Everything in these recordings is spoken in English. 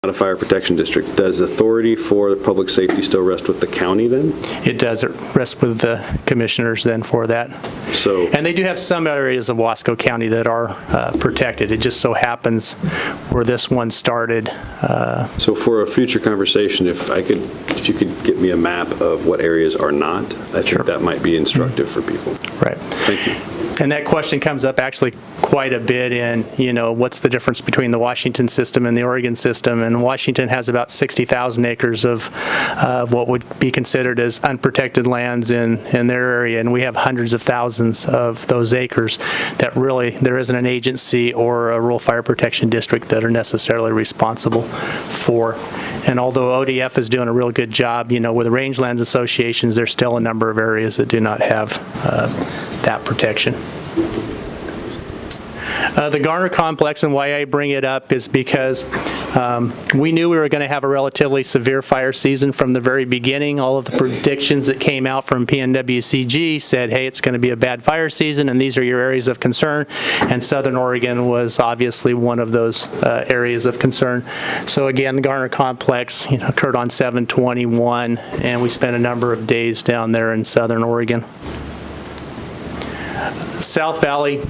a fire protection district, does authority for public safety still rest with the county then? It does. It rests with the commissioners then for that. So, And they do have some areas of Wasco County that are protected. It just so happens where this one started. so for a future conversation, if you could get me a map of what areas are not, I think that might be instructive for people. Right. Thank you. And that question comes up actually quite a bit in, what's the difference between the Washington system and the Oregon system? And Washington has about 60,000 acres of what would be considered as unprotected lands in their area. And we have hundreds of thousands of those acres that really, there isn't an agency or a rural fire protection district that are necessarily responsible for. And although ODF is doing a real good job, with the rangelands associations, there's still a number of areas that do not have that protection. The Garner Complex, and why I bring it up is because we knew we were going to have a relatively severe fire season from the very beginning. All of the predictions that came out from PNWCG said, hey, it's going to be a bad fire season, and these are your areas of concern. And Southern Oregon was obviously one of those areas of concern. So again, the Garner Complex occurred on 7/21, and we spent a number of days down there in Southern Oregon. South Valley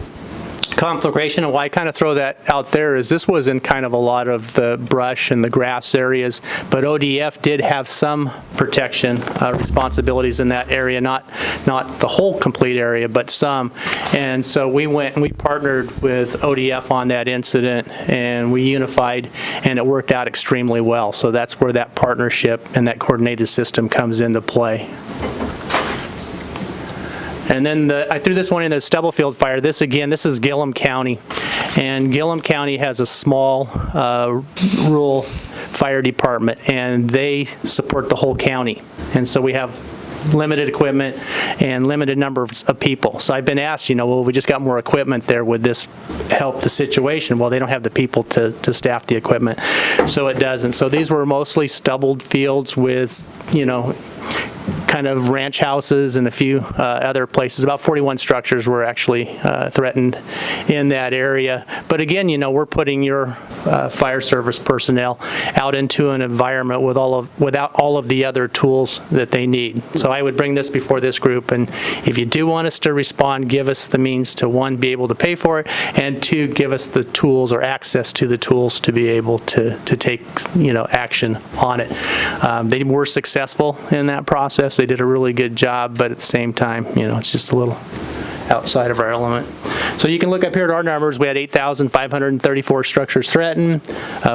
conflagration, and why I kind of throw that out there is this was in kind of a lot of the brush and the grass areas, but ODF did have some protection responsibilities in that area, not the whole complete area, but some. And so we went and we partnered with ODF on that incident, and we unified, and it worked out extremely well. So that's where that partnership and that coordinated system comes into play. And then I threw this one in, the Stubblefield fire. This is Gillum County. And Gillum County has a small rural fire department, and they support the whole county. And so we have limited equipment and limited number of people. So I've been asked, well, we just got more equipment there. Would this help the situation? Well, they don't have the people to staff the equipment, so it doesn't. So these were mostly stubbled fields with, kind of ranch houses and a few other places. About 41 structures were actually threatened in that area. But again, we're putting your fire service personnel out into an environment without all of the other tools that they need. So I would bring this before this group, and if you do want us to respond, give us the means to, one, be able to pay for it, and two, give us the tools or access to the tools to be able to take action on it. They were successful in that process. They did a really good job, but at the same time, it's just a little outside of our element. So you can look up here at our numbers. We had 8,534 structures threatened.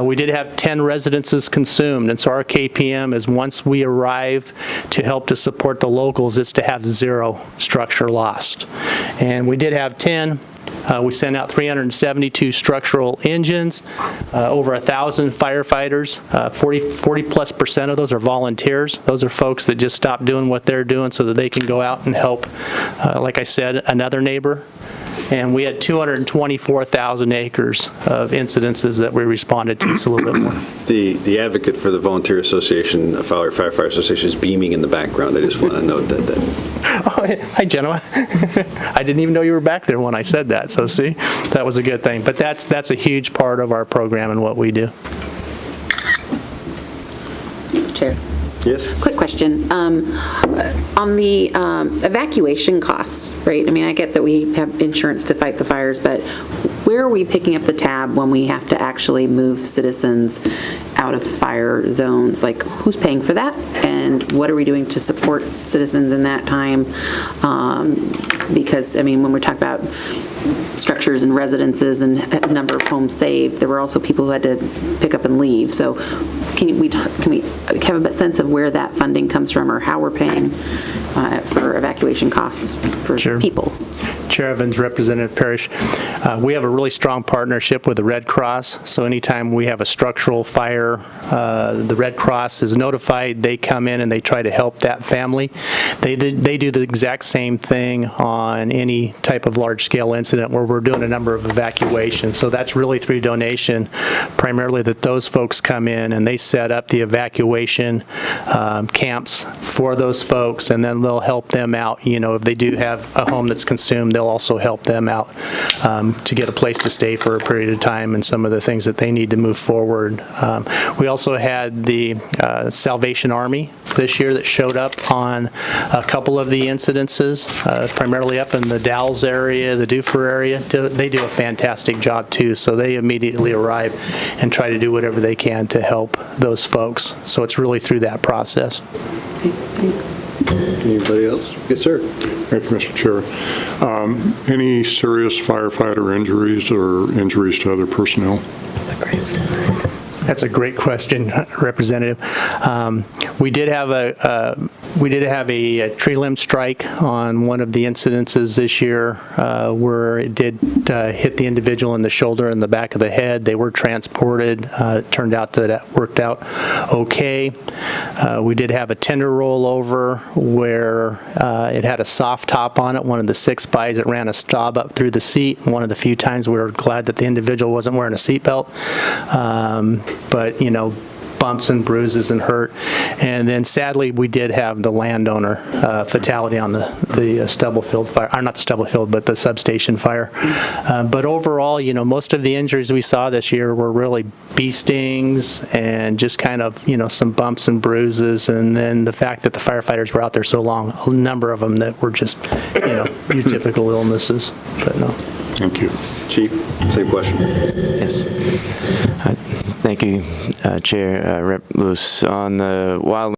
We did have 10 residences consumed, and so our KPM is once we arrive to help to support the locals, it's to have 0 structure lost. And we did have 10. We sent out 372 structural engines, over 1,000 firefighters. 40+% of those are volunteers. Those are folks that just stop doing what they're doing so that they can go out and help, like I said, another neighbor. And we had 224,000 acres of incidences that we responded to, so a little bit more. The advocate for the Volunteer Association, Firefighter Association, is beaming in the background. I just want to note that. Oh, hi, Genoa. I didn't even know you were back there when I said that, so see, that was a good thing. But that's a huge part of our program and what we do. Chair. Yes? Quick question. On the evacuation costs, right? I mean, I get that we have insurance to fight the fires, but where are we picking up the tab when we have to actually move citizens out of fire zones? Like, who's paying for that? And what are we doing to support citizens in that time? Because, I mean, when we talk about structures and residences and a number of homes saved, there were also people who had to pick up and leave. So can we have a sense of where that funding comes from, or how we're paying for evacuation costs for people? Chair Evans, Representative Parrish, we have a really strong partnership with the Red Cross. So anytime we have a structural fire, the Red Cross is notified. They come in and they try to help that family. They do the exact same thing on any type of large-scale incident where we're doing a number of evacuations. So that's really through donation, primarily, that those folks come in and they set up the evacuation camps for those folks, and then they'll help them out. If they do have a home that's consumed, they'll also help them out to get a place to stay for a period of time and some of the things that they need to move forward. We also had the Salvation Army this year that showed up on a couple of the incidences, primarily up in the Dalles area, the Duffer area. They do a fantastic job too, so they immediately arrive and try to do whatever they can to help those folks. So it's really through that process. Anybody else? Yes, sir. Thank you, Mr. Chair. Any serious firefighter injuries or injuries to other personnel? That's a great question, Representative. We did have a tree limb strike on one of the incidences this year where it did hit the individual in the shoulder and the back of the head. They were transported. It turned out that it worked out okay. We did have a tender rollover where it had a soft top on it, one of the 6x. It ran a stub up through the seat. One of the few times we were glad that the individual wasn't wearing a seatbelt. But, bumps and bruises and hurt. And then sadly, we did have the landowner fatality on the Stubblefield fire, or not the Stubblefield, but the substation fire. But overall, most of the injuries we saw this year were really bee stings and just kind of, some bumps and bruises. And then the fact that the firefighters were out there so long, a number of them that were just, your typical illnesses. But no. Thank you. Chief, same question. Yes. Thank you, Chair. Rep. Lewis. On the wild